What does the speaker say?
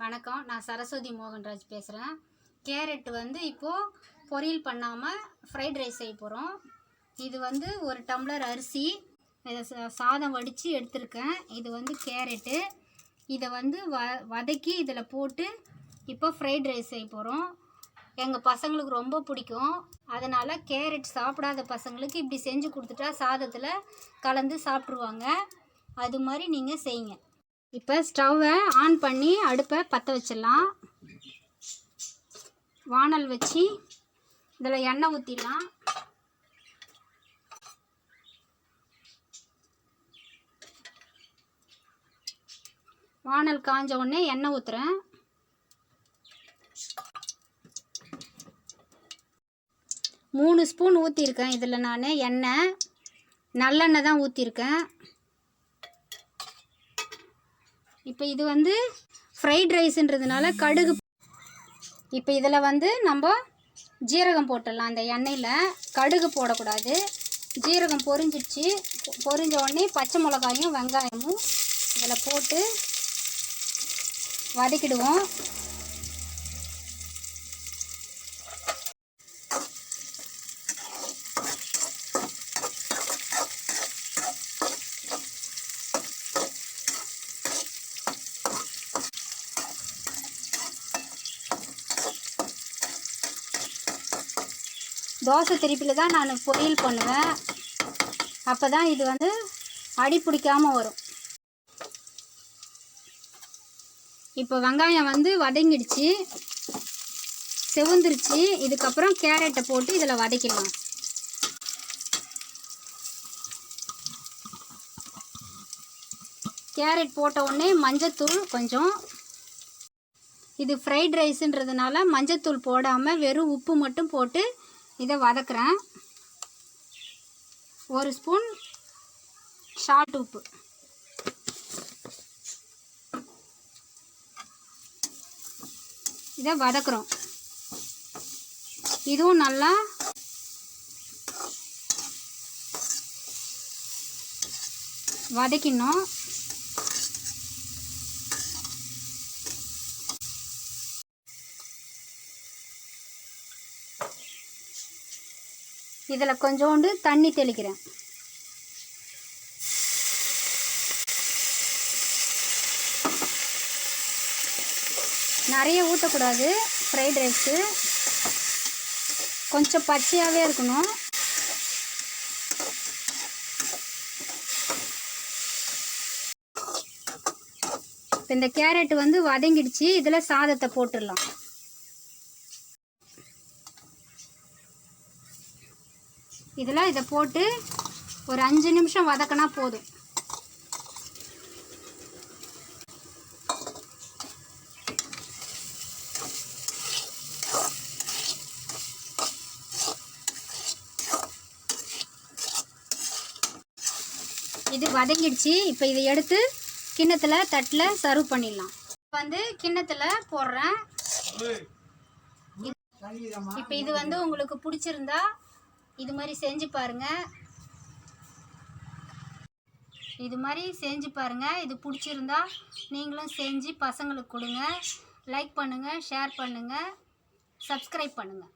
வணக்கம், நான் சரஸ்வதி மோகன்ராஜ் பேசுகிறேன். கேரட் இப்போது பொரியல் பண்ணாமல் ஃப்ரைட் ரைஸ் செய்ய போகிறோம். இது ஒரு டம்ளர் அரிசி, இதை சாதம் வடித்து எடுத்திருக்கேன். இது கேரட்டு. இதை வதக்கி இதில் போட்டு இப்போ ஃப்ரைட் ரைஸ் செய்ய போகிறோம். எங்கள் பசங்களுக்கு ரொம்ப பிடிக்கும். அதனால் கேரட் சாப்பிடாத பசங்களுக்கு இப்படி செஞ்சு கொடுத்துட்டா சாதத்தில் கலந்து சாப்பிட்ருவாங்க. அது மாதிரி நீங்கள் செய்யுங்க. இப்போ ஸ்டவ்வை ஆன் பண்ணி அடுப்பை பற்ற வச்சிடலாம். வானல் வச்சு இதில் எண்ணெய் ஊற்றிடலாம். வானல் காஞ்ச உடனே எண்ணெய் ஊற்றுறேன். மூணு ஸ்பூன் ஊற்றிருக்கேன். இதில் நான் எண்ணெய் நல்லெண்ணெய் தான் ஊற்றிருக்கேன். இப்போ இது ஃப்ரைட் ரைஸுன்றதுனால கடுகு. இப்போ இதில் நம்ம ஜீரகம் போட்டுடலாம். அந்த எண்ணெயில் கடுகு போடக்கூடாது. ஜீரகம் பொரிஞ்சிடுச்சு. பொரிஞ்ச உடனே பச்சை மிளகாயும் வெங்காயமும் இதில் போட்டு வதக்கிடுவோம். தோசை திருப்பியில் தான் நான் பொரியல் பண்ணுவேன். அப்போ தான் இது அடி பிடிக்காமல் வரும். இப்போ வெங்காயம் வதங்கிடுச்சு, செவந்துருச்சு. இதுக்கப்புறம் கேரட்டை போட்டு இதில் வதக்கிடலாம். கேரட் போட்ட உடனே மஞ்சத்தூள் கொஞ்சம். இது ஃப்ரைட் ரைஸுன்றதுனால மஞ்சத்தூள் போடாமல் வெறும் உப்பு மட்டும் போட்டு இதை வதக்குறேன். ஒரு ஸ்பூன் சால்ட் உப்பு. இதை வதக்குறோம். இதுவும் நல்லா வதக்கிடணும். இதில் கொஞ்சோண்டு தண்ணி தெளிக்கிறேன். நிறைய ஊற்றக்கூடாது. ஃப்ரைட் ரைஸு கொஞ்சம் பச்சையாகவே இருக்கணும். இப்போ இந்த கேரட் வதங்கிடுச்சு. இதில் சாதத்தை போட்டுடலாம். இதை போட்டு ஒரு 5 நிமிஷம் வதக்கினா போதும். இது வதங்கிடுச்சு. இப்போ இதை எடுத்து கிண்ணத்தில் தட்டில் சர்வ் பண்ணிடலாம். கிண்ணத்தில் போடுறேன். இப்போ இது உங்களுக்கு பிடிச்சிருந்தா இது மாதிரி செஞ்சு பாருங்கள். இது பிடிச்சிருந்தா நீங்களும் செஞ்சு பசங்களுக்கு கொடுங்க. லைக் பண்ணுங்கள், ஷேர் பண்ணுங்கள், சப்ஸ்கிரைப் பண்ணுங்கள்.